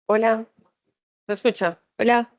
Hola, ¿se escucha? Hola.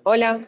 Hola.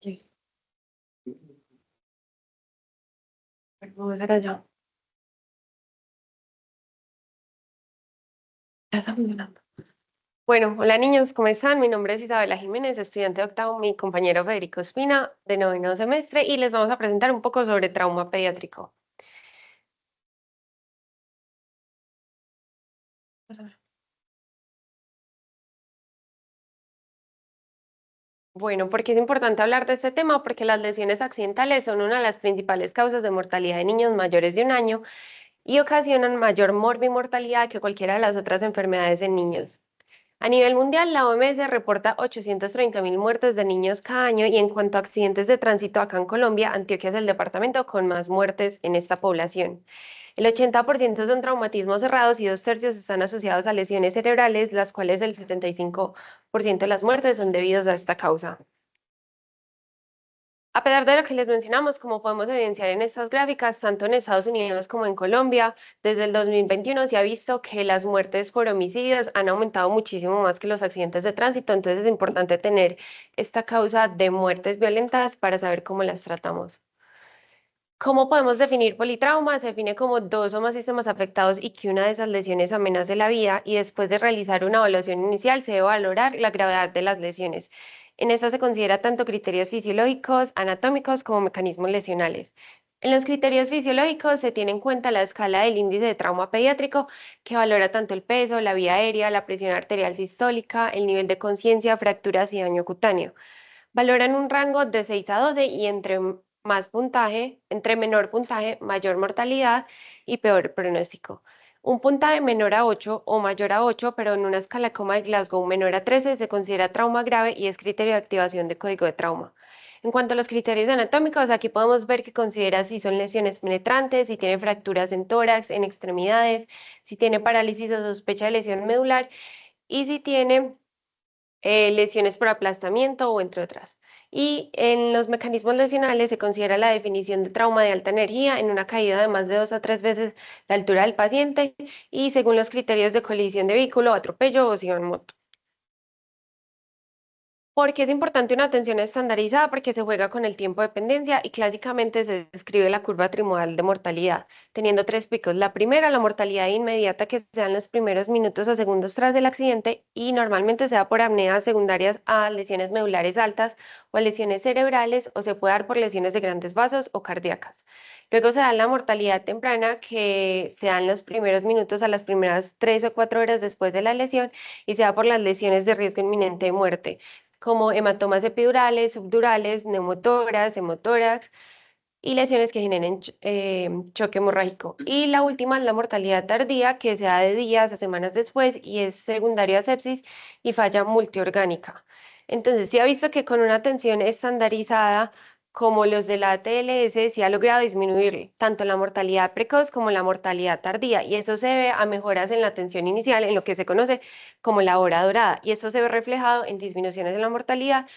Yes. Perdón, era yo. Ya está funcionando. Bueno, hola niños, ¿cómo están? Mi nombre es Isabela Jiménez, estudiante de octavo, mi compañero Federico Espina, de noveno semestre, y les vamos a presentar un poco sobre trauma pediátrico. Bueno, ¿por qué es importante hablar de este tema? Porque las lesiones accidentales son una de las principales causas de mortalidad de niños mayores de un año y ocasionan mayor morbimortalidad que cualquiera de las otras enfermedades en niños. A nivel mundial, la OMS reporta 830.000 muertes de niños cada año y en cuanto a accidentes de tránsito acá en Colombia, Antioquia es el departamento con más muertes en esta población. El 80% son traumatismos cerrados y 2/3 están asociados a lesiones cerebrales, las cuales el 75% de las muertes son debidos a esta causa. A pesar de lo que les mencionamos, como podemos evidenciar en estas gráficas, tanto en Estados Unidos como en Colombia, desde el 2021 se ha visto que las muertes por homicidios han aumentado muchísimo más que los accidentes de tránsito, entonces es importante tener esta causa de muertes violentas para saber cómo las tratamos. ¿Cómo podemos definir politrauma? Se define como dos o más sistemas afectados y que una de esas lesiones amenace la vida y después de realizar una evaluación inicial se debe valorar la gravedad de las lesiones. En esta se considera tanto criterios fisiológicos, anatómicos como mecanismos lesionales. En los criterios fisiológicos se tiene en cuenta la escala del índice de trauma pediátrico que valora tanto el peso, la vía aérea, la presión arterial sistólica, el nivel de conciencia, fracturas y daño cutáneo. Valoran un rango de 6 a 12 y entre menor puntaje, mayor mortalidad y peor pronóstico. Un puntaje menor a 8 o mayor a 8, pero en una escala como de Glasgow menor a 13, se considera trauma grave y es criterio de activación de código de trauma. En cuanto a los criterios anatómicos, aquí podemos ver que considera si son lesiones penetrantes, si tiene fracturas en tórax, en extremidades, si tiene parálisis o sospecha de lesión medular y si tiene lesiones por aplastamiento o entre otras. Y en los mecanismos lesionales se considera la definición de trauma de alta energía en una caída de más de 2 a 3 veces la altura del paciente y según los criterios de colisión de vehículo, atropello o si en moto. Porque es importante una atención estandarizada porque se juega con el tiempo de dependencia y clásicamente se describe la curva trimodal de mortalidad, teniendo tres picos. La primera, la mortalidad inmediata que se da en los primeros minutos a segundos tras el accidente y normalmente se da por apneas secundarias a lesiones medulares altas o a lesiones cerebrales o se puede dar por lesiones de grandes vasos o cardíacas. Luego se da la mortalidad temprana que se da en los primeros minutos a las primeras 3 o 4 horas después de la lesión y se da por las lesiones de riesgo inminente de muerte como hematomas epidurales, subdurales, neumotórax, hemotórax y lesiones que generen choque hemorrágico. Y la última es la mortalidad tardía, que se da de días a semanas después y es secundaria a sepsis y falla multiorgánica. Entonces, se ha visto que con una atención estandarizada, como los de la ATLS, se ha logrado disminuir tanto la mortalidad precoz como la mortalidad tardía, y eso se debe a mejoras en la atención inicial, en lo que se conoce como la hora dorada, y eso se ve reflejado en disminuciones en la mortalidad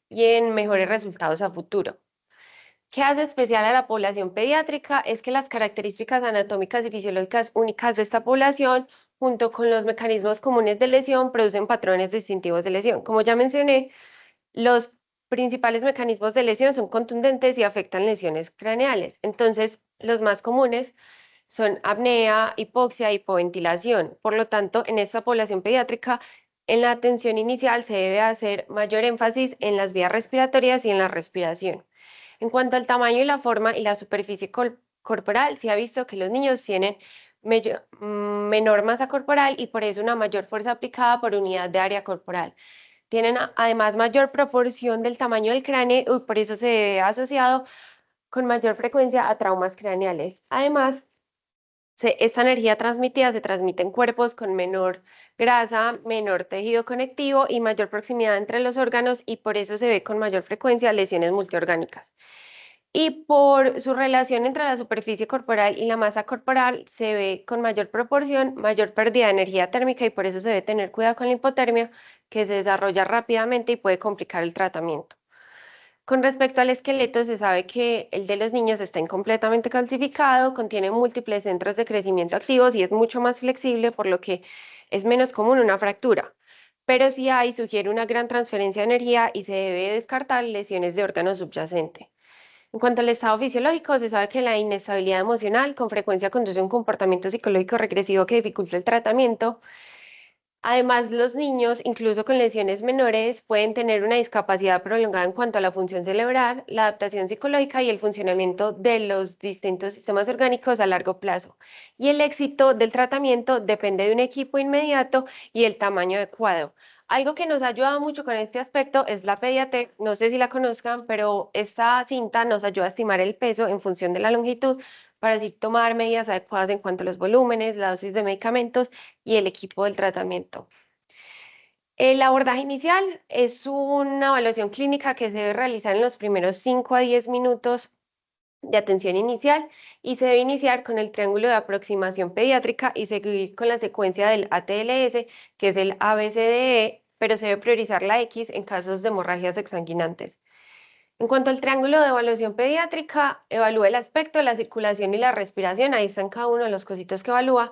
y en mejores resultados a futuro. ¿Qué hace especial a la población pediátrica? Es que las características anatómicas y fisiológicas únicas de esta población, junto con los mecanismos comunes de lesión, producen patrones distintivos de lesión. Como ya mencioné, los principales mecanismos de lesión son contundentes y afectan lesiones craneales. Entonces, los más comunes son apnea, hipoxia, hipoventilación. Por lo tanto, en esta población pediátrica, en la atención inicial se debe hacer mayor énfasis en las vías respiratorias y en la respiración. En cuanto al tamaño y la forma y la superficie corporal, se ha visto que los niños tienen menor masa corporal y por eso una mayor fuerza aplicada por unidad de área corporal. Tienen además mayor proporción del tamaño del cráneo y por eso se ve asociado con mayor frecuencia a traumas craneales. Además, esta energía transmitida se transmite en cuerpos con menor grasa, menor tejido conectivo y mayor proximidad entre los órganos y por eso se ve con mayor frecuencia lesiones multiorgánicas. Y por su relación entre la superficie corporal y la masa corporal se ve con mayor proporción, mayor pérdida de energía térmica y por eso se debe tener cuidado con la hipotermia que se desarrolla rápidamente y puede complicar el tratamiento. Con respecto al esqueleto, se sabe que el de los niños está incompletamente calcificado, contiene múltiples centros de crecimiento activos y es mucho más flexible, por lo que es menos común una fractura. pero si hay, sugiere una gran transferencia de energía y se debe descartar lesiones de órgano subyacente. En cuanto al estado fisiológico, se sabe que la inestabilidad emocional con frecuencia conduce a un comportamiento psicológico regresivo que dificulta el tratamiento. Además, los niños, incluso con lesiones menores, pueden tener una discapacidad prolongada en cuanto a la función cerebral, la adaptación psicológica y el funcionamiento de los distintos sistemas orgánicos a largo plazo. Y el éxito del tratamiento depende de un equipo inmediato y el tamaño adecuado. Algo que nos ha ayudado mucho con este aspecto es la Pediatric, no sé si la conozcan, pero esta cinta nos ayuda a estimar el peso en función de la longitud para así tomar medidas adecuadas en cuanto a los volúmenes, la dosis de medicamentos y el equipo del tratamiento. El abordaje inicial es una evaluación clínica que se debe realizar en los primeros 5 a 10 minutos de atención inicial y se debe iniciar con el triángulo de aproximación pediátrica y seguir con la secuencia del ATLS, que es el ABCDE, pero se debe priorizar la X en casos de hemorragias exsanguinantes. En cuanto al triángulo de evaluación pediátrica, evalúa el aspecto, la circulación y la respiración. Ahí están cada uno de los cositos que evalúa.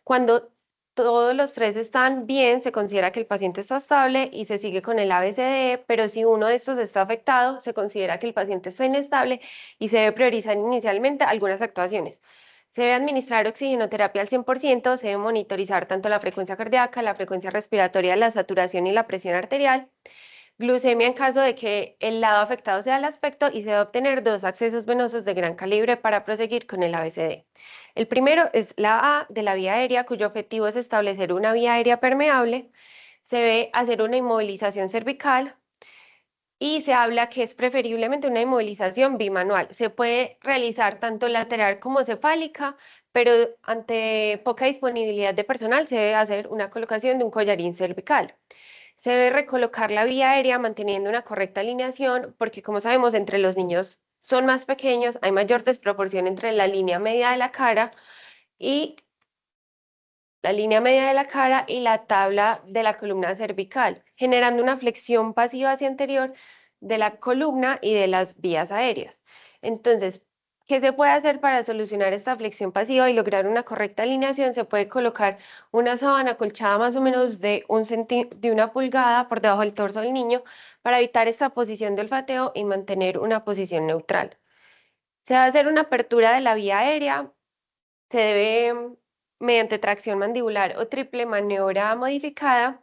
Cuando todos los tres están bien, se considera que el paciente está estable y se sigue con el ABCDE, pero si uno de estos está afectado, se considera que el paciente está inestable y se debe priorizar inicialmente algunas actuaciones. Se debe administrar oxigenoterapia al 100%, se debe monitorizar tanto la frecuencia cardíaca, la frecuencia respiratoria, la saturación y la presión arterial. Glucemia en caso de que el lado afectado sea el aspecto y se debe obtener 2 accesos venosos de gran calibre para proseguir con el ABCD. El primero es la A de la vía aérea, cuyo objetivo es establecer una vía aérea permeable. Se debe hacer una inmovilización cervical y se habla que es preferiblemente una inmovilización bimanual. Se puede realizar tanto lateral como cefálica, pero ante poca disponibilidad de personal se debe hacer una colocación de un collarín cervical. Se debe recolocar la vía aérea manteniendo una correcta alineación porque como sabemos entre los niños son más pequeños, hay mayor desproporción entre la línea media de la cara y la tabla de la columna cervical, generando una flexión pasiva hacia anterior de la columna y de las vías aéreas. Entonces, ¿qué se puede hacer para solucionar esta flexión pasiva y lograr una correcta alineación? Se puede colocar una sábana acolchada más o menos de 1 pulgada por debajo del torso del niño para evitar esta posición de olfateo y mantener una posición neutral. Se va a hacer una apertura de la vía aérea, se debe, mediante tracción mandibular o triple maniobra modificada,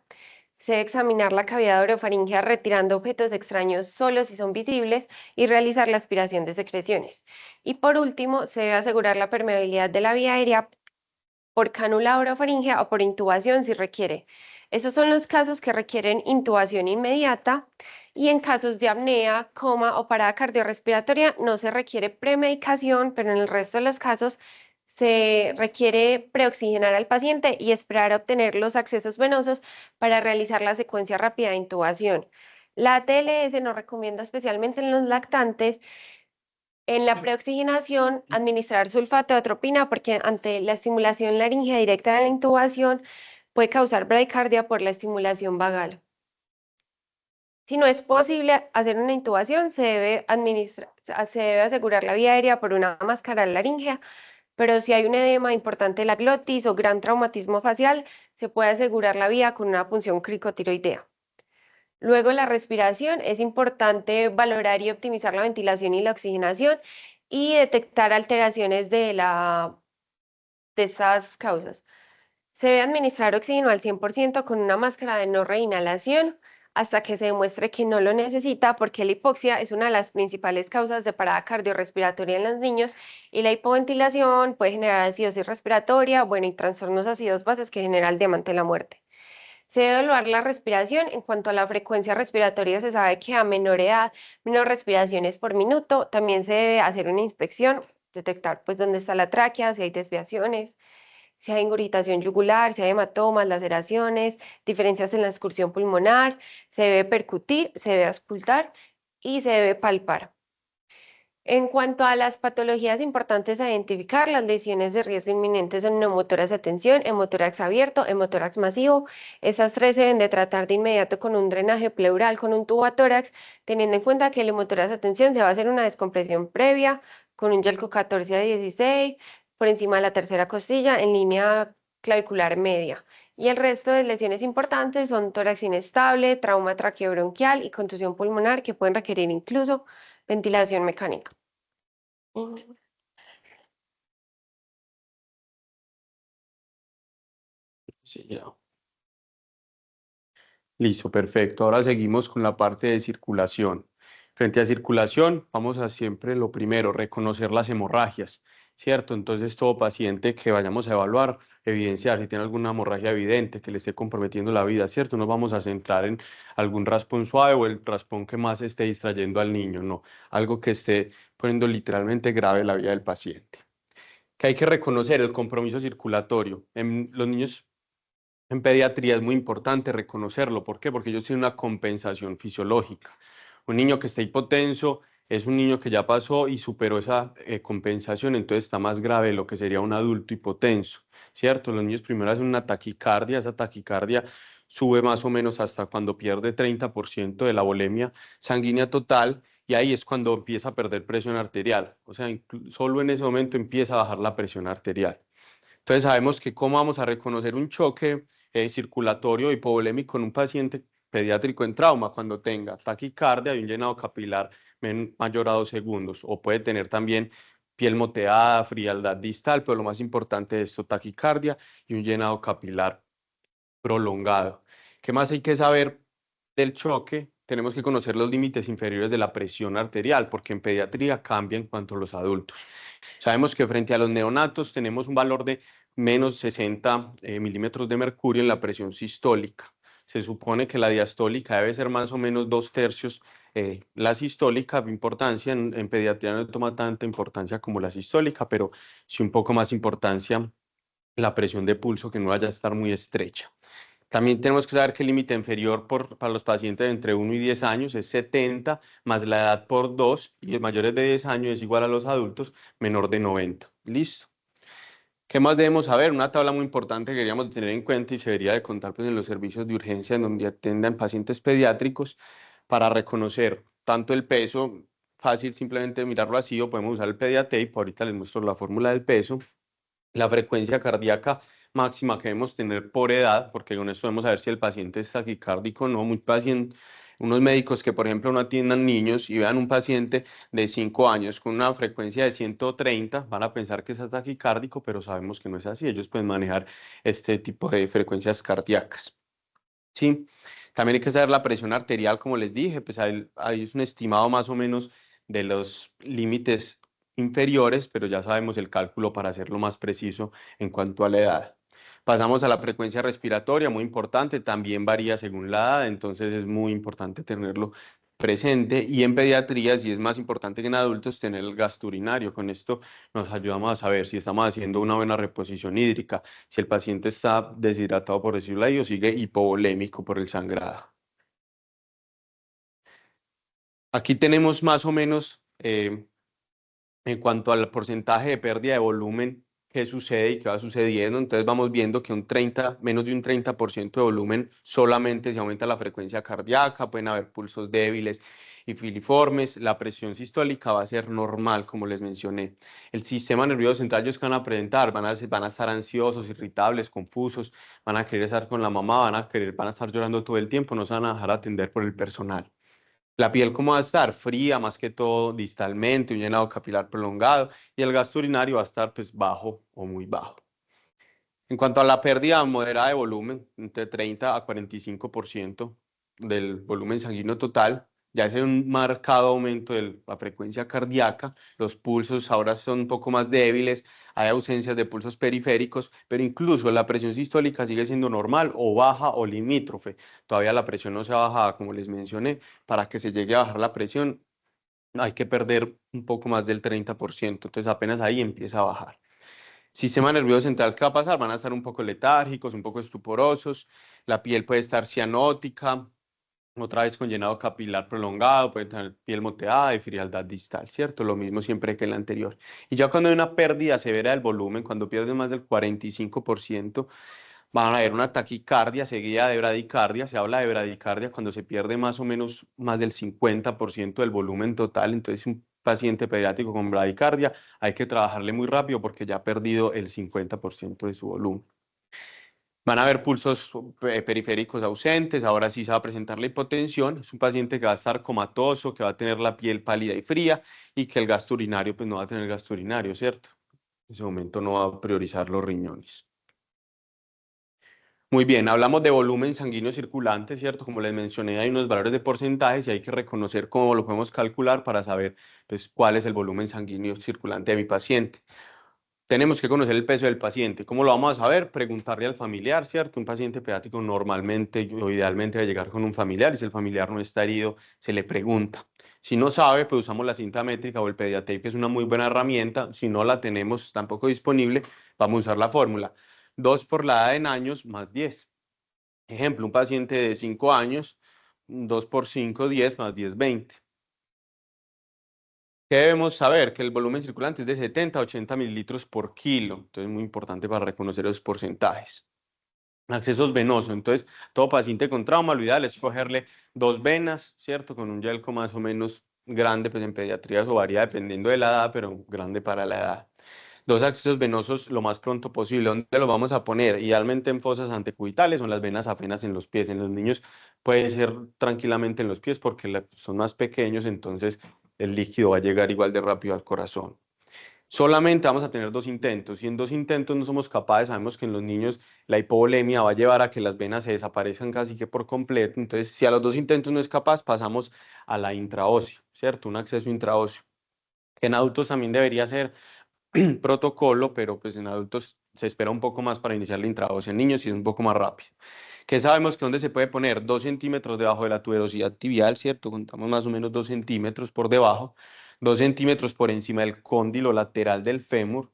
se debe examinar la cavidad orofaringea retirando objetos extraños solo si son visibles y realizar la aspiración de secreciones. Y por último, se debe asegurar la permeabilidad de la vía aérea por cánula orofaringea o por intubación si requiere. Esos son los casos que requieren intubación inmediata y en casos de apnea, coma o parada cardiorrespiratoria no se requiere premedicación, pero en el resto de los casos se requiere preoxigenar al paciente y esperar a obtener los accesos venosos para realizar la secuencia rápida de intubación. La TLS nos recomienda especialmente en los lactantes en la preoxigenación, administrar sulfato de atropina porque ante la estimulación laringea directa de la intubación puede causar bradicardia por la estimulación vagal. Si no es posible hacer una intubación, se debe asegurar la vía aérea por una máscara laringea, pero si hay un edema importante de la glotis o gran traumatismo facial, se puede asegurar la vía con una punción cricotiroidea. Luego la respiración, es importante valorar y optimizar la ventilación y la oxigenación y detectar alteraciones de estas causas. Se debe administrar oxígeno al 100% con una máscara de no reinhalación hasta que se demuestre que no lo necesita porque la hipoxia es una de las principales causas de parada cardiorrespiratoria en los niños y la hipoventilación puede generar acidosis respiratoria, bueno, y trastornos ácidos bases que generan el diamante de la muerte. Se debe evaluar la respiración. En cuanto a la frecuencia respiratoria, se sabe que a menor edad, menos respiraciones por minuto. También se debe hacer una inspección, detectar pues dónde está la tráquea, si hay desviaciones, si hay ingurgitación yugular, si hay hematomas, laceraciones, diferencias en la excursión pulmonar. Se debe percutir, se debe auscultar y se debe palpar. En cuanto a las patologías importantes a identificar, las lesiones de riesgo inminente son neumotórax de tensión, hemotórax abierto, hemotórax masivo. Esas tres se deben de tratar de inmediato con un drenaje pleural, con un tubatórax, teniendo en cuenta que el hemotórax de tensión se va a hacer una descompresión previa con un Yelco 14 a 16 por encima de la tercera costilla en línea clavicular media. Y el resto de lesiones importantes son tórax inestable, trauma traqueobronquial y contusión pulmonar que pueden requerir incluso ventilación mecánica. Mm. Sí, ya. Listo, perfecto. Ahora seguimos con la parte de circulación. Frente a circulación, vamos a siempre lo primero, reconocer las hemorragias, ¿cierto? Entonces, todo paciente que vayamos a evaluar, evidenciar si tiene alguna hemorragia evidente que le esté comprometiendo la vida, ¿cierto? No vamos a centrar en algún raspón suave o el raspón que más esté distrayendo al niño, no, algo que esté poniendo literalmente grave la vida del paciente. Que hay que reconocer el compromiso circulatorio. En los niños en pediatría es muy importante reconocerlo. ¿Por qué? Porque ellos tienen una compensación fisiológica. Un niño que está hipotenso es un niño que ya pasó y superó esa compensación, entonces está más grave de lo que sería un adulto hipotenso, ¿cierto? Los niños primero hacen una taquicardia, esa taquicardia sube más o menos hasta cuando pierde 30% de la volemia sanguínea total y ahí es cuando empieza a perder presión arterial. O sea, solo en ese momento empieza a bajar la presión arterial. Entonces sabemos que cómo vamos a reconocer un choque circulatorio hipovolémico en un paciente pediátrico en trauma cuando tenga taquicardia y un llenado capilar mayor a 2 segundos, o puede tener también piel moteada, frialdad distal, pero lo más importante de esto, taquicardia y un llenado capilar prolongado. ¿Qué más hay que saber del choque? Tenemos que conocer los límites inferiores de la presión arterial, porque en pediatría cambia en cuanto a los adultos. Sabemos que frente a los neonatos tenemos un valor de menos 60 milímetros de mercurio en la presión sistólica. Se supone que la diastólica debe ser más o menos 2/3. La sistólica, importancia en pediatría no toma tanta importancia como la sistólica, pero sí un poco más importancia la presión de pulso que no vaya a estar muy estrecha. También tenemos que saber que el límite inferior para los pacientes de entre 1 y 10 años es 70, más la edad por 2, y los mayores de 10 años es igual a los adultos, menor de 90. Listo. ¿Qué más debemos saber? Una tabla muy importante que queríamos tener en cuenta y se debería de contar pues, en los servicios de urgencia en donde atiendan pacientes pediátricos para reconocer tanto el peso, fácil simplemente mirarlo así, o podemos usar el Pediatape, ahorita les muestro la fórmula del peso, la frecuencia cardíaca máxima que debemos tener por edad, porque con esto vamos a ver si el paciente es taquicárdico o no. Unos médicos que, por ejemplo, no atiendan niños y vean un paciente de 5 años con una frecuencia de 130, van a pensar que es taquicárdico, pero sabemos que no es así. Ellos pueden manejar este tipo de frecuencias cardíacas. ¿Sí? También hay que saber la presión arterial, como les dije, pues ahí es un estimado más o menos de los límites inferiores, pero ya sabemos el cálculo para hacerlo más preciso en cuanto a la edad. Pasamos a la frecuencia respiratoria, muy importante, también varía según la edad, entonces es muy importante tenerlo presente. Y en pediatría, si es más importante que en adultos, tener el gasto urinario. Con esto nos ayudamos a saber si estamos haciendo una buena reposición hídrica, si el paciente está deshidratado, por decirlo ahí, o sigue hipovolémico por el sangrado. Aquí tenemos más o menos en cuanto al porcentaje de pérdida de volumen, qué sucede y qué va sucediendo. Entonces vamos viendo que menos de un 30% de volumen solamente se aumenta la frecuencia cardíaca, pueden haber pulsos débiles y filiformes, la presión sistólica va a ser normal, como les mencioné. El sistema nervioso central, ellos que van a presentar, van a estar ansiosos, irritables, confusos, van a querer estar con la mamá, van a estar llorando todo el tiempo, no se van a dejar atender por el personal. La piel, ¿cómo va a estar? Fría, más que todo distalmente, un llenado capilar prolongado, y el gasto urinario va a estar pues bajo o muy bajo. En cuanto a la pérdida moderada de volumen, entre 30 a 45% del volumen sanguíneo total, ya es un marcado aumento de la frecuencia cardíaca, los pulsos ahora son un poco más débiles, hay ausencias de pulsos periféricos, pero incluso la presión sistólica sigue siendo normal o baja o limítrofe. Todavía la presión no se ha bajado, como les mencioné, para que se llegue a bajar la presión hay que perder un poco más del 30%, entonces apenas ahí empieza a bajar. Sistema nervioso central, ¿qué va a pasar? Van a estar un poco letárgicos, un poco estuporosos, la piel puede estar cianótica, otra vez con llenado capilar prolongado, puede tener piel moteada y frialdad distal, ¿cierto? Lo mismo siempre que el anterior. Y ya cuando hay una pérdida severa del volumen, cuando pierdes más del 45%, van a haber una taquicardia seguida de bradicardia. Se habla de bradicardia cuando se pierde más o menos más del 50% del volumen total. Entonces, un paciente pediátrico con bradicardia hay que trabajarle muy rápido porque ya ha perdido el 50% de su volumen. Van a haber pulsos periféricos ausentes, ahora sí se va a presentar la hipotensión, es un paciente que va a estar comatoso, que va a tener la piel pálida y fría y que el gasto urinario, pues no va a tener gasto urinario, ¿cierto? En ese momento no va a priorizar los riñones. Muy bien, hablamos de volumen sanguíneo circulante, ¿cierto? Como les mencioné, hay unos valores de porcentajes y hay que reconocer cómo lo podemos calcular para saber, pues, cuál es el volumen sanguíneo circulante de mi paciente. Tenemos que conocer el peso del paciente. ¿Cómo lo vamos a saber? Preguntarle al familiar, ¿cierto? Un paciente pediátrico normalmente o idealmente va a llegar con un familiar y si el familiar no está herido, se le pregunta. Si no sabe, pues usamos la cinta métrica o el Pediatape, que es una muy buena herramienta. Si no la tenemos tampoco disponible, vamos a usar la fórmula. 2 por la edad en años más 10. Ejemplo, un paciente de 5 años, 2 por 5, 10 más 10, 20. ¿Qué debemos saber? Que el volumen circulante es de 70 a 80 mililitros por kilo. Entonces, es muy importante para reconocer esos porcentajes. Accesos venosos. Entonces, todo paciente con trauma, lo ideal es cogerle 2 venas, ¿cierto? Con un yelco más o menos grande, pues en pediatría eso varía dependiendo de la edad, pero grande para la edad. 2 accesos venosos lo más pronto posible. ¿Dónde los vamos a poner? Idealmente en fosas antecubitales o en las venas apenas en los pies. En los niños puede ser tranquilamente en los pies porque son más pequeños, entonces el líquido va a llegar igual de rápido al corazón. Solamente vamos a tener 2 intentos. Si en 2 intentos no somos capaces, sabemos que en los niños la hipovolemia va a llevar a que las venas se desaparezcan casi que por completo. Entonces, si a los 2 intentos no es capaz, pasamos a la intraósea, ¿cierto? Un acceso intraóseo. Que en adultos también debería ser protocolo, pero pues en adultos se espera un poco más para iniciar la intraósea. En niños sí es un poco más rápido. Que sabemos que dónde se puede poner 2 centímetros debajo de la tuberosidad tibial, ¿cierto? Contamos más o menos 2 centímetros por debajo, 2 centímetros por encima del cóndilo lateral del fémur,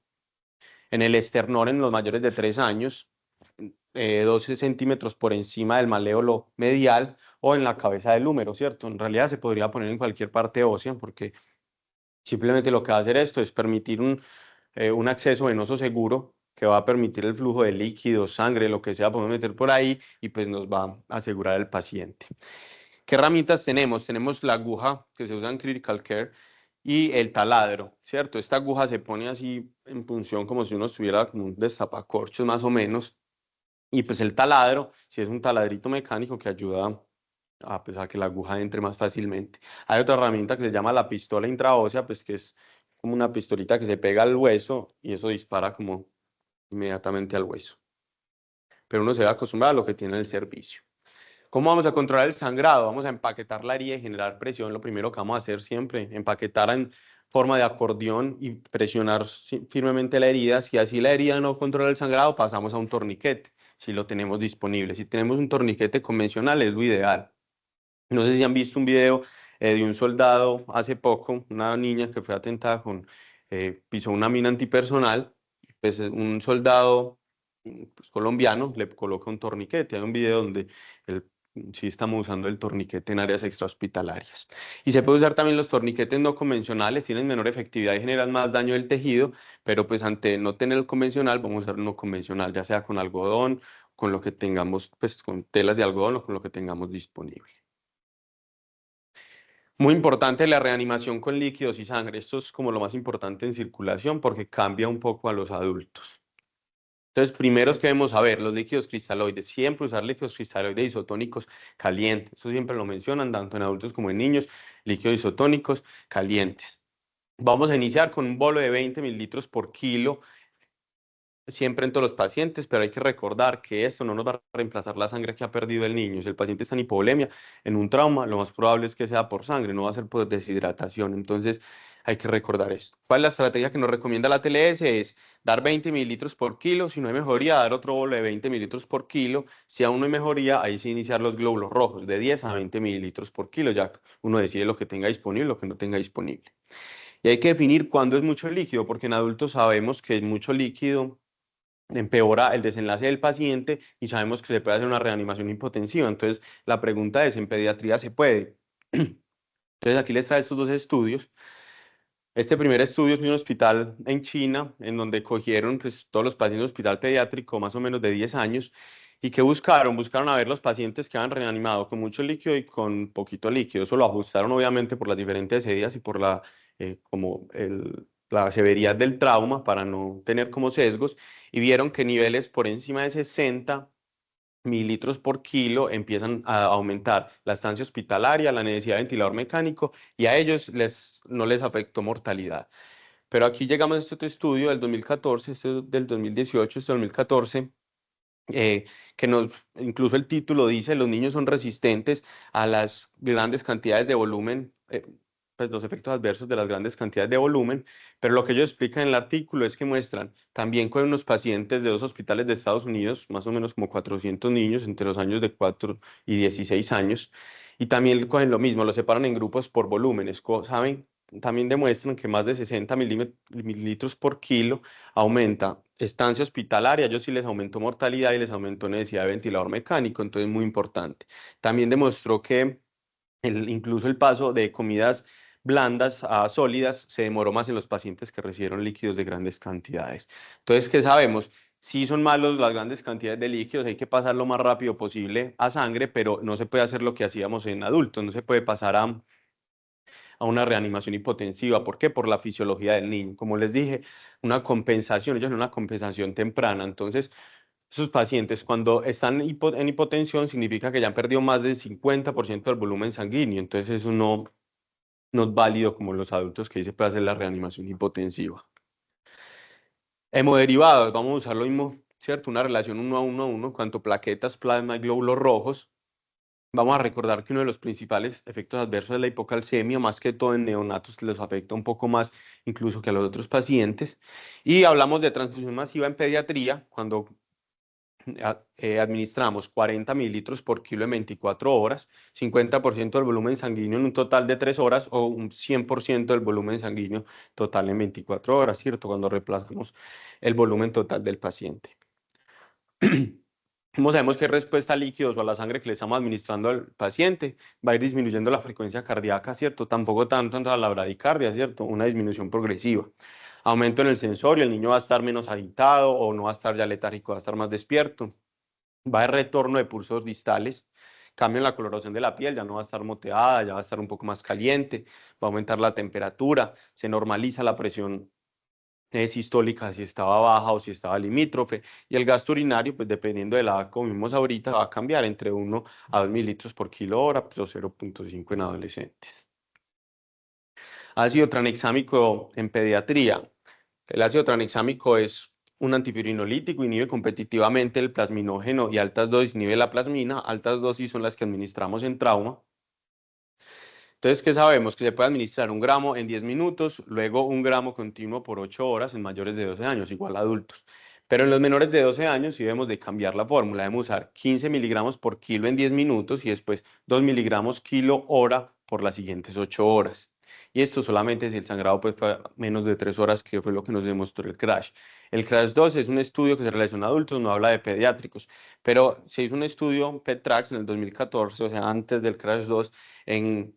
en el esternón en los mayores de 3 años, 12 centímetros por encima del maléolo medial o en la cabeza del húmero, ¿cierto? En realidad se podría poner en cualquier parte ósea porque simplemente lo que va a hacer esto es permitir un acceso venoso seguro que va a permitir el flujo de líquidos, sangre, lo que sea, podemos meter por ahí y pues nos va a asegurar el paciente. ¿Qué herramientas tenemos? Tenemos la aguja que se usa en Critical Care y el taladro, ¿cierto? Esta aguja se pone así en punción como si uno estuviera como un destapacorchos más o menos. Y pues el taladro, si es un taladrito mecánico que ayuda pues, a que la aguja entre más fácilmente. Hay otra herramienta que se llama la pistola intraósea, pues que es como una pistolita que se pega al hueso y eso dispara como inmediatamente al hueso. Pero uno se va a acostumbrar a lo que tiene el servicio. ¿Cómo vamos a controlar el sangrado? Vamos a empaquetar la herida y generar presión. Lo primero que vamos a hacer siempre, empaquetar en forma de acordeón y presionar firmemente la herida. Si así la herida no controla el sangrado, pasamos a un torniquete, si lo tenemos disponible. Si tenemos un torniquete convencional, es lo ideal. No sé si han visto un video de un soldado hace poco, una niña que fue atentada pisó una mina antipersonal, pues un soldado pues, colombiano le coloca un torniquete. Hay un video donde el, sí estamos usando el torniquete en áreas extrahospitalarias. Y se puede usar también los torniquetes no convencionales, tienen menor efectividad y generan más daño del tejido, pero pues ante no tener el convencional, vamos a usar uno convencional, ya sea con algodón, con lo que tengamos, pues con telas de algodón o con lo que tengamos disponible. Muy importante la reanimación con líquidos y sangre. Esto es como lo más importante en circulación porque cambia un poco a los adultos. Entonces, primero que debemos saber, los líquidos cristaloides. Siempre usar líquidos cristaloides isotónicos calientes. Eso siempre lo mencionan, tanto en adultos como en niños. Líquidos isotónicos calientes. Vamos a iniciar con un bolo de 20 mililitros por kilo siempre en todos los pacientes, pero hay que recordar que esto no nos va a reemplazar la sangre que ha perdido el niño. Si el paciente está en hipovolemia, en un trauma, lo más probable es que sea por sangre, no va a ser por deshidratación. Entonces, hay que recordar esto. ¿Cuál es la estrategia que nos recomienda la TLS? Es dar 20 mililitros por kilo. Si no hay mejoría, dar otro bolo de 20 mililitros por kilo. Si aún no hay mejoría, ahí sí iniciar los glóbulos rojos de 10 a 20 mililitros por kilo. Ya uno decide lo que tenga disponible, lo que no tenga disponible. Y hay que definir cuándo es mucho líquido, porque en adultos sabemos que es mucho líquido empeora el desenlace del paciente y sabemos que se puede hacer una reanimación hipotensiva. Entonces, la pregunta es, ¿en pediatría se puede? Entonces, aquí les trae estos 2 estudios. Este primer estudio es de un hospital en China, en donde cogieron pues, todos los pacientes de hospital pediátrico, más o menos de 10 años, y que buscaron, buscaron a ver los pacientes que han reanimado con mucho líquido y con poquito líquido. Eso lo ajustaron obviamente por las diferentes heridas y por la severidad del trauma para no tener como sesgos, y vieron que niveles por encima de 60 mililitros por kilo, empiezan a aumentar la estancia hospitalaria, la necesidad de ventilador mecánico, y a ellos no les afectó mortalidad. Pero aquí llegamos a este otro estudio del 2014, este del 2018, este 2014, que incluso el título dice, los niños son resistentes a las grandes cantidades de volumen, pues los efectos adversos de las grandes cantidades de volumen, pero lo que ellos explican en el artículo es que muestran también con unos pacientes de dos hospitales de Estados Unidos, más o menos como 400 niños entre los años de 4 y 16 años, y también cogen lo mismo, los separan en grupos por volúmenes, ¿saben? También demuestran que más de 60 mililitros por kilo aumenta estancia hospitalaria, ellos sí les aumentó mortalidad y les aumentó necesidad de ventilador mecánico, entonces muy importante. También demostró que incluso el paso de comidas blandas a sólidas se demoró más en los pacientes que recibieron líquidos de grandes cantidades. Entonces, ¿qué sabemos? Sí son malos las grandes cantidades de líquidos, hay que pasar lo más rápido posible a sangre, pero no se puede hacer lo que hacíamos en adultos, no se puede pasar a una reanimación hipotensiva. ¿Por qué? Por la fisiología del niño. Como les dije, una compensación, ellos son una compensación temprana. Entonces, esos pacientes cuando están en hipotensión significa que ya han perdido más del 50% del volumen sanguíneo. Entonces, eso no es válido como los adultos que ahí se puede hacer la reanimación hipotensiva. Hemoderivados, vamos a usar lo mismo, ¿cierto? Una relación 1 a 1 cuanto plaquetas, plasma y glóbulos rojos. Vamos a recordar que uno de los principales efectos adversos es la hipocalcemia, más que todo en neonatos les afecta un poco más incluso que a los otros pacientes. Y hablamos de transfusión masiva en pediatría, cuando administramos 40 mililitros por kilo en 24 horas, 50% del volumen sanguíneo en un total de 3 horas o un 100% del volumen sanguíneo total en 24 horas, ¿cierto? Cuando reemplazamos el volumen total del paciente. ¿Cómo sabemos qué respuesta a líquidos o a la sangre que le estamos administrando al paciente? Va a ir disminuyendo la frecuencia cardíaca, ¿cierto? Tampoco tanto en la bradicardia, ¿cierto? Una disminución progresiva. Aumento en el sensorio, el niño va a estar menos agitado o no va a estar ya letárgico, va a estar más despierto. Va a haber retorno de pulsos distales, cambio en la coloración de la piel, ya no va a estar moteada, ya va a estar un poco más caliente, va a aumentar la temperatura, se normaliza la presión sistólica si estaba baja o si estaba limítrofe, y el gasto urinario, pues dependiendo de la edad, como vimos ahorita, va a cambiar entre 1 a 2 mililitros por kilo hora, pues, o 0,5 en adolescentes. Ácido tranexámico en pediatría. El ácido tranexámico es un antifirinolítico, inhibe competitivamente el plasminógeno y altas dosis inhibe la plasmina. Altas dosis son las que administramos en trauma. Entonces, ¿qué sabemos? Que se puede administrar 1 gramo en 10 minutos, luego 1 gramo continuo por 8 horas en mayores de 12 años, igual a adultos. Pero en los menores de 12 años sí debemos de cambiar la fórmula, debemos usar 15 miligramos por kilo en 10 minutos y después 2 miligramos kilo hora por las siguientes 8 horas. Y esto solamente si el sangrado pues, fue menos de 3 horas, que fue lo que nos demostró el CRASH. El CRASH 2 es un estudio que se realizó en adultos, no habla de pediátricos, pero se hizo un estudio PETRAX en el 2014, o sea, antes del CRASH 2, en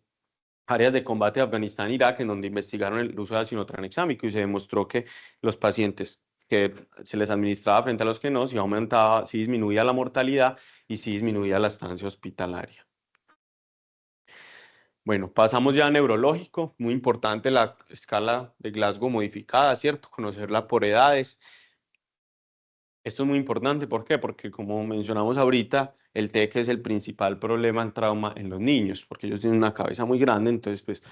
áreas de combate de Afganistán e Irak, en donde investigaron el uso de ácido tranexámico y se demostró que los pacientes que se les administraba frente a los que no, si aumentaba, si disminuía la mortalidad y si disminuía la estancia hospitalaria. Bueno, pasamos ya a neurológico, muy importante la escala de Glasgow modificada, ¿cierto? Conocerla por edades. Esto es muy importante, ¿por qué? Porque como mencionamos ahorita, el TEC es el principal problema en trauma en los niños, porque ellos tienen una cabeza muy grande, entonces pues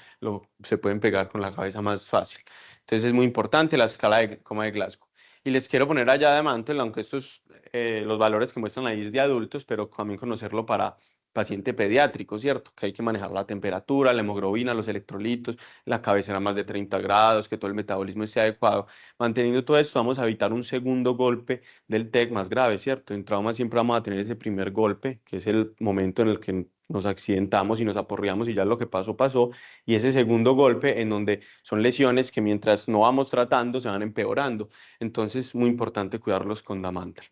se pueden pegar con la cabeza más fácil. Entonces es muy importante la escala de coma de Glasgow. Y les quiero poner allá de mantel, aunque estos los valores que muestran ahí es de adultos, pero también conocerlo para paciente pediátrico, ¿cierto? Que hay que manejar la temperatura, la hemoglobina, los electrolitos, la cabecera más de 30 grados, que todo el metabolismo esté adecuado. Manteniendo todo esto, vamos a evitar un segundo golpe del TEC más grave, ¿cierto? En trauma siempre vamos a tener ese primer golpe, que es el momento en el que nos accidentamos y nos aporreamos y ya lo que pasó, pasó, y ese segundo golpe en donde son lesiones que mientras no vamos tratando se van empeorando. Entonces, muy importante cuidarlos con Damantel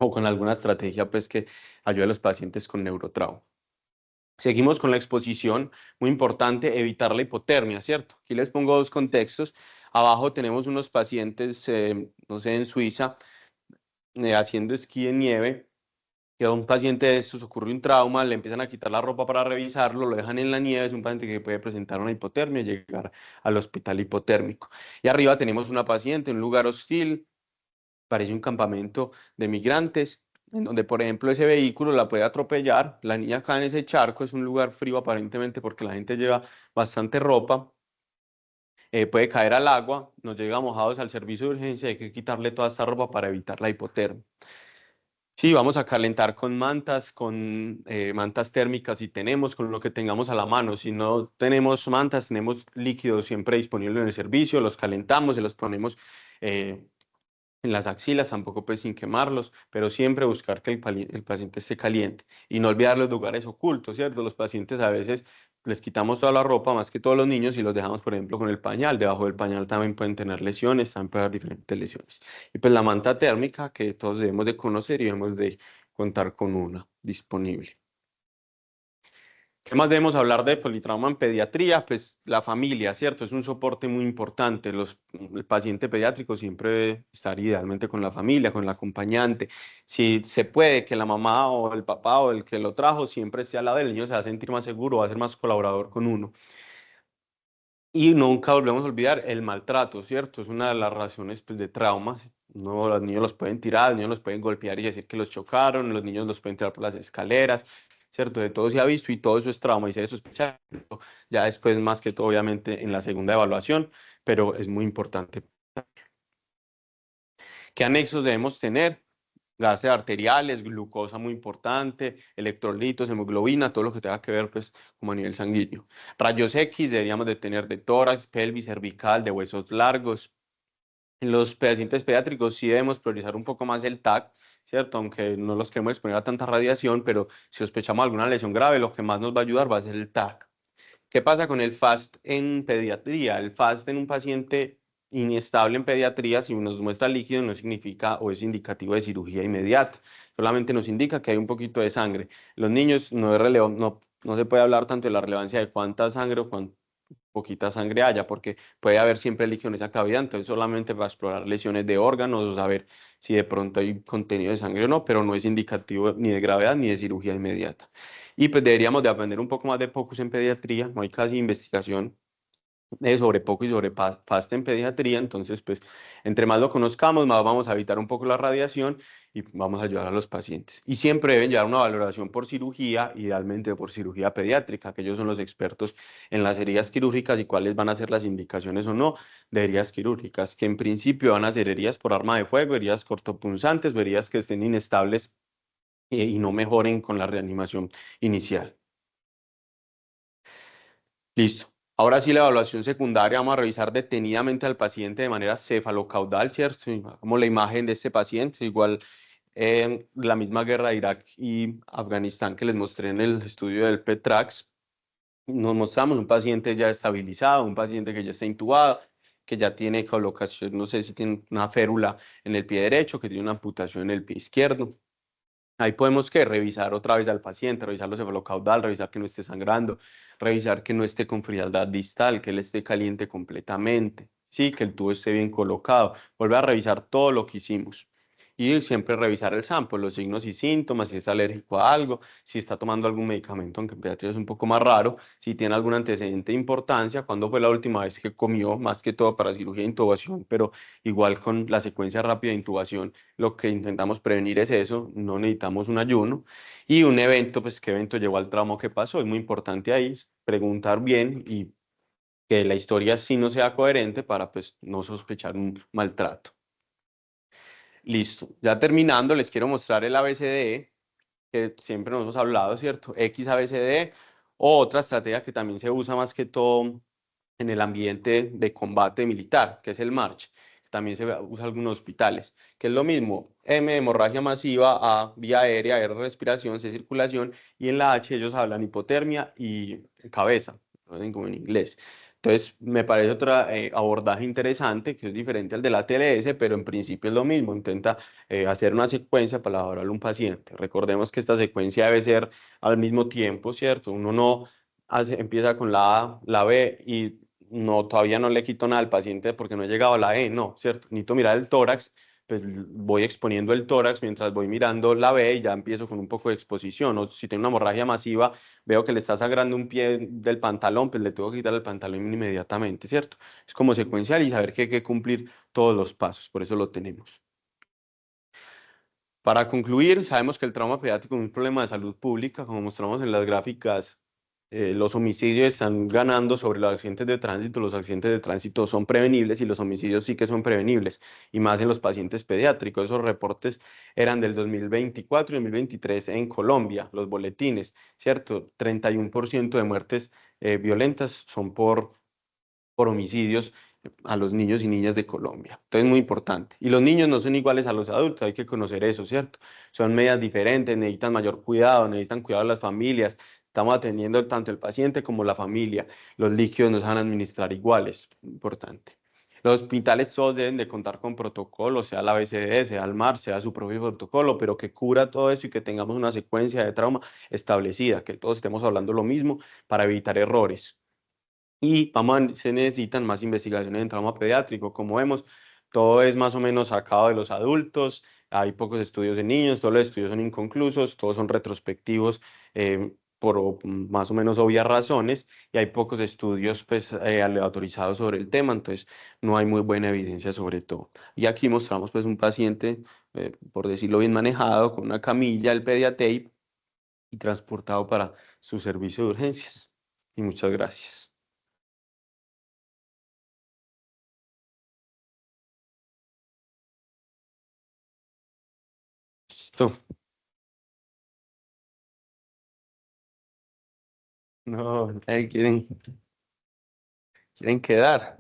o con alguna estrategia pues que ayude a los pacientes con neurotrauma. Seguimos con la exposición, muy importante evitar la hipotermia, ¿cierto? Aquí les pongo dos contextos. Abajo tenemos unos pacientes, no sé, en Suiza, haciendo esquí de nieve, que a un paciente de estos ocurre un trauma, le empiezan a quitar la ropa para revisarlo, lo dejan en la nieve, es un paciente que puede presentar una hipotermia y llegar al hospital hipotérmico. Y arriba tenemos una paciente en un lugar hostil, parece un campamento de migrantes, en donde, por ejemplo, ese vehículo la puede atropellar, la niña cae en ese charco, es un lugar frío aparentemente porque la gente lleva bastante ropa, puede caer al agua, nos llega mojados al servicio de urgencia, hay que quitarle toda esta ropa para evitar la hipotermia. Sí, vamos a calentar con mantas térmicas si tenemos, con lo que tengamos a la mano. Si no tenemos mantas, tenemos líquidos siempre disponibles en el servicio, los calentamos, se los ponemos eh, en las axilas, tampoco pues sin quemarlos, pero siempre buscar que el paciente esté caliente y no olvidar los lugares ocultos, ¿cierto? Los pacientes a veces les quitamos toda la ropa, más que todos los niños, y los dejamos, por ejemplo, con el pañal. Debajo del pañal también pueden tener lesiones, también pueden haber diferentes lesiones. Y pues la manta térmica que todos debemos de conocer y debemos de contar con una disponible. ¿Qué más debemos hablar de politrauma en pediatría? Pues la familia, ¿cierto? Es un soporte muy importante. El paciente pediátrico siempre debe estar idealmente con la familia, con el acompañante. Si se puede que la mamá o el papá o el que lo trajo siempre esté al lado del niño, se va a sentir más seguro, va a ser más colaborador con uno. Y nunca volvemos a olvidar el maltrato, ¿cierto? Es una de las razones pues, de traumas. No, los niños los pueden tirar, los niños los pueden golpear y decir que los chocaron, los niños los pueden tirar por las escaleras, ¿cierto? De todo se ha visto y todo eso es trauma y se debe sospechar. Ya después, más que todo, obviamente, en la segunda evaluación, pero es muy importante. ¿Qué anexos debemos tener? Gases arteriales, glucosa muy importante, electrolitos, hemoglobina, todo lo que tenga que ver pues como a nivel sanguíneo. Rayos X deberíamos de tener de tórax, pelvis, cervical, de huesos largos. En los pacientes pediátricos sí debemos priorizar un poco más el TAC, ¿cierto? Aunque no los queremos exponer a tanta radiación, pero si sospechamos alguna lesión grave, lo que más nos va a ayudar va a ser el TAC. ¿Qué pasa con el FAST en pediatría? El FAST en un paciente inestable en pediatría, si nos muestra líquido, no significa o es indicativo de cirugía inmediata. Solamente nos indica que hay un poquito de sangre. Los niños no se puede hablar tanto de la relevancia de cuánta sangre o cuánta poquita sangre haya, porque puede haber siempre líquido en esa cavidad, entonces solamente para explorar lesiones de órganos o saber si de pronto hay contenido de sangre o no, pero no es indicativo ni de gravedad ni de cirugía inmediata. Y pues deberíamos de aprender un poco más de POCUS en pediatría, no hay casi investigación sobre POCUS y sobre FAST en pediatría, entonces pues entre más lo conozcamos, más vamos a evitar un poco la radiación y vamos a ayudar a los pacientes. Y siempre deben llevar una valoración por cirugía, idealmente por cirugía pediátrica, que ellos son los expertos en las heridas quirúrgicas y cuáles van a ser las indicaciones o no de heridas quirúrgicas, que en principio van a ser heridas por arma de fuego, heridas cortopunzantes, o heridas que estén inestables y no mejoren con la reanimación inicial. Listo. Ahora sí, la evaluación secundaria, vamos a revisar detenidamente al paciente de manera cefalocaudal, ¿cierto? Como la imagen de este paciente, igual la misma guerra de Irak y Afganistán que les mostré en el estudio del PETRAX, nos mostramos un paciente ya estabilizado, un paciente que ya está intubado, que ya tiene colocación, no sé si tiene una férula en el pie derecho, que tiene una amputación en el pie izquierdo. Ahí podemos que revisar otra vez al paciente, revisar los cefalocaudal, revisar que no esté sangrando, revisar que no esté con frialdad distal, que él esté caliente completamente, sí, que el tubo esté bien colocado. Volver a revisar todo lo que hicimos. Y siempre revisar el sample, los signos y síntomas, si es alérgico a algo, si está tomando algún medicamento, aunque en pediatría es un poco más raro, si tiene algún antecedente de importancia, cuándo fue la última vez que comió, más que todo para cirugía de intubación, pero igual con la secuencia rápida de intubación lo que intentamos prevenir es eso, no necesitamos un ayuno. Y un evento, pues qué evento llevó al trauma que pasó, es muy importante ahí preguntar bien y que la historia sí no sea coherente para pues no sospechar un maltrato. Listo, ya terminando les quiero mostrar el ABCDE, que siempre nos hemos hablado, ¿cierto? XABCDE, o otra estrategia que también se usa más que todo en el ambiente de combate militar, que es el MARCH. También se usa en algunos hospitales, que es lo mismo, M, hemorragia masiva, A, vía aérea, R, respiración, C, circulación, y en la H ellos hablan hipotermia y cabeza, como en inglés. Entonces, me parece otro abordaje interesante, que es diferente al de la TLS, pero en principio es lo mismo, intenta hacer una secuencia para elaborar a un paciente. Recordemos que esta secuencia debe ser al mismo tiempo, ¿cierto? Uno no empieza con la A, la B y no, todavía no le quito nada al paciente porque no he llegado a la E, no, ¿cierto? Necesito mirar el tórax, pues voy exponiendo el tórax mientras voy mirando la B y ya empiezo con un poco de exposición. O si tiene una hemorragia masiva, veo que le está sangrando un pie del pantalón, pues le tengo que quitar el pantalón inmediatamente, ¿cierto? Es como secuencial y saber que hay que cumplir todos los pasos, por eso lo tenemos. Para concluir, sabemos que el trauma pediátrico es un problema de salud pública, como mostramos en las gráficas. Los homicidios están ganando sobre los accidentes de tránsito. Los accidentes de tránsito son prevenibles y los homicidios sí que son prevenibles, y más en los pacientes pediátricos. Esos reportes eran del 2024 y 2023 en Colombia, los boletines, ¿cierto? 31% de muertes violentas son por homicidios a los niños y niñas de Colombia. Entonces, muy importante. Y los niños no son iguales a los adultos, hay que conocer eso, ¿cierto? Son medidas diferentes, necesitan mayor cuidado, necesitan cuidado de las familias. Estamos atendiendo tanto el paciente como la familia. Los líquidos no se van a administrar iguales, importante. Los hospitales todos deben de contar con protocolos, sea la BCD, sea el MAR, sea su propio protocolo, pero que cubra todo eso y que tengamos una secuencia de trauma establecida, que todos estemos hablando lo mismo para evitar errores. Y se necesitan más investigaciones en trauma pediátrico. Como vemos, todo es más o menos sacado de los adultos, hay pocos estudios en niños, todos los estudios son inconclusos, todos son retrospectivos por más o menos obvias razones, y hay pocos estudios pues, aleatorizados sobre el tema, entonces no hay muy buena evidencia sobre todo. Y aquí mostramos pues un paciente, por decirlo bien manejado, con una camilla, el Pediatape, y transportado para su servicio de urgencias. Y muchas gracias. Listo. No, quieren quedar.